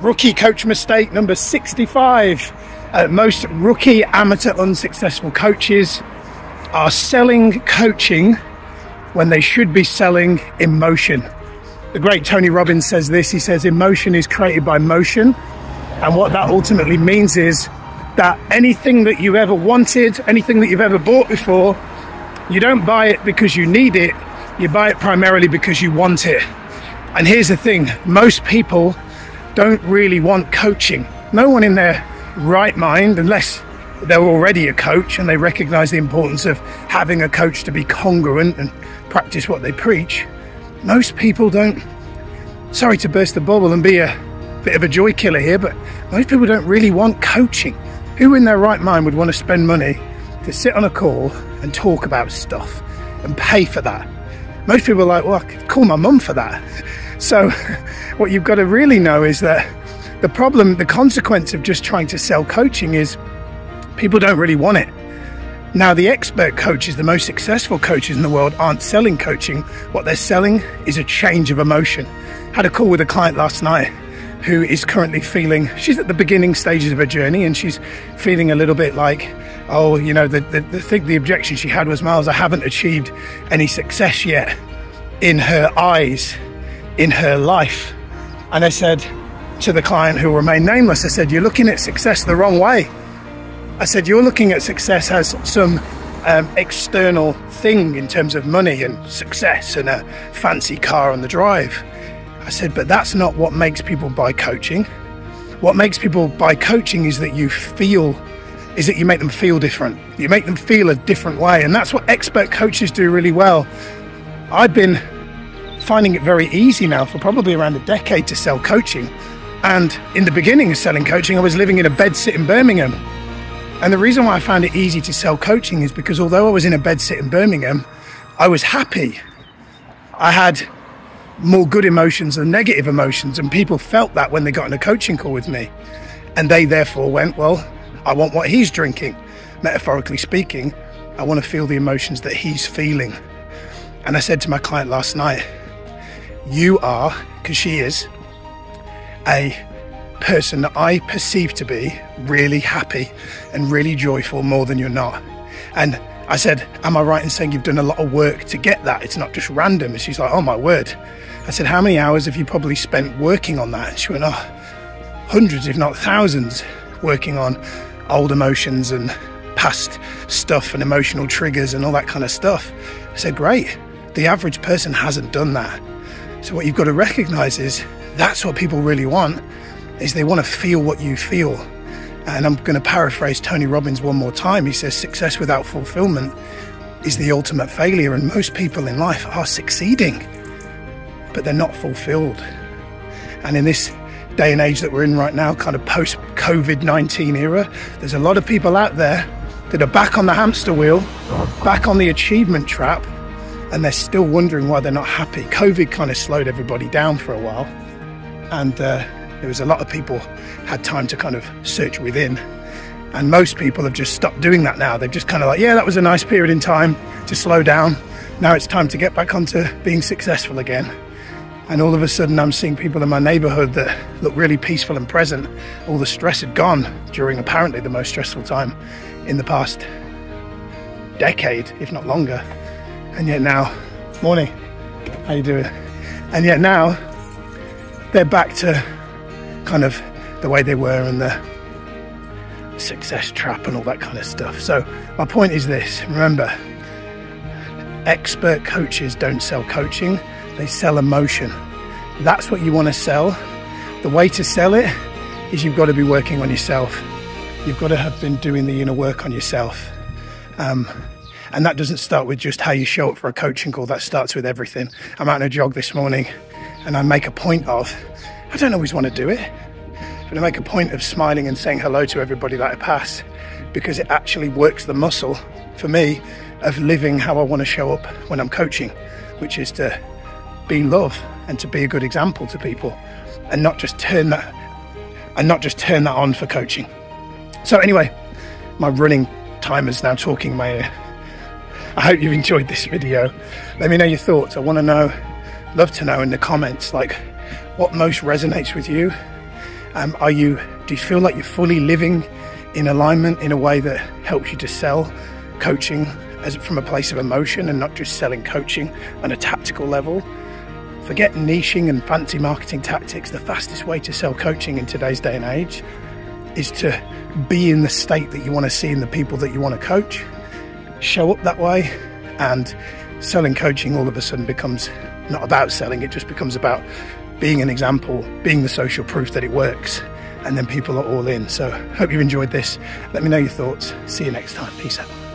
Rookie coach mistake number 65. Most rookie amateur unsuccessful coaches are selling coaching when they should be selling emotion. The great Tony Robbins says this. He says emotion is created by motion, and what that ultimately means is that anything that you ever wanted, anything that you've ever bought before, you don't buy it because you need it, you buy it primarily because you want it. And here's the thing, most people don't really want coaching. No one in their right mind, unless they're already a coach and they recognize the importance of having a coach to be congruent and practice what they preach, most people don't, sorry to burst the bubble and be a bit of a joy killer here, but most people don't really want coaching. Who in their right mind would want to spend money to sit on a call and talk about stuff and pay for that? Most people are like, well, I could call my mum for that. So what you've got to really know is that the problem, the consequence of just trying to sell coaching is people don't really want it. Now, the expert coaches, the most successful coaches in the world, aren't selling coaching. What they're selling is a change of emotion. Had a call with a client last night who is currently feeling, she's at the beginning stages of her journey, and she's feeling a little bit like, oh, you know, the objection she had was, Miles, I haven't achieved any success yet in her eyes, in her life. And I said to the client, who will remain nameless, I said, you're looking at success the wrong way. I said, you're looking at success as some external thing in terms of money and success and a fancy car on the drive. I said, but that's not what makes people buy coaching. What makes people buy coaching is that you make them feel different. You make them feel a different way. And that's what expert coaches do really well. I've been finding it very easy now for probably around a decade to sell coaching. And in the beginning of selling coaching, I was living in a bedsit in Birmingham. And the reason why I found it easy to sell coaching is because although I was in a bedsit in Birmingham, I was happy. I had more good emotions than negative emotions, and people felt that when they got in a coaching call with me. And they therefore went, well, I want what he's drinking. Metaphorically speaking, I want to feel the emotions that he's feeling. And I said to my client last night, you are, because she is, a person that I perceive to be really happy and really joyful more than you're not. And I said, am I right in saying you've done a lot of work to get that? It's not just random. And she's like, oh my word. I said, how many hours have you probably spent working on that? And she went, oh, hundreds, if not thousands, working on old emotions and past stuff and emotional triggers and all that kind of stuff. I said, great. The average person hasn't done that. So what you've got to recognize is that's what people really want, is they want to feel what you feel. And I'm going to paraphrase Tony Robbins one more time. He says, success without fulfillment is the ultimate failure. And most people in life are succeeding, but they're not fulfilled. And in this day and age that we're in right now, kind of post-COVID-19 era, there's a lot of people out there that are back on the hamster wheel, back on the achievement trap, and they're still wondering why they're not happy. COVID kind of slowed everybody down for a while. And there was a lot of people had time to kind of search within. And most people have just stopped doing that now. They've just kind of like, yeah, that was a nice period in time to slow down. Now it's time to get back onto being successful again. And all of a sudden I'm seeing people in my neighborhood that look really peaceful and present. All the stress had gone during apparently the most stressful time in the past decade, if not longer. And yet now, morning, how you doing? And yet now they're back to kind of the way they were and the success trap and all that kind of stuff. So my point is this, remember, expert coaches don't sell coaching, they sell emotion. That's what you want to sell. The way to sell it is you've got to be working on yourself. You've got to have been doing the inner work on yourself. And that doesn't start with just how you show up for a coaching call. That starts with everything. I'm out on a jog this morning and I make a point of, I don't always want to do it, but I make a point of smiling and saying hello to everybody that I pass, because it actually works the muscle for me of living how I want to show up when I'm coaching, which is to be love and to be a good example to people, and not just turn that on for coaching. So anyway, my running timer's now talking in my ear. I hope you've enjoyed this video. Let me know your thoughts. I want to know, love to know in the comments, like what most resonates with you Do you feel like you're fully living in alignment in a way that helps you to sell coaching from a place of emotion and not just selling coaching on a tactical level? Forget niching and fancy marketing tactics. The fastest way to sell coaching in today's day and age is to be in the state that you want to see in the people that you want to coach. Show up that way, and selling coaching all of a sudden becomes not about selling, it just becomes about being an example, being the social proof that it works, and then people are all in. So hope you've enjoyed this. Let me know your thoughts. See you next time. Peace out.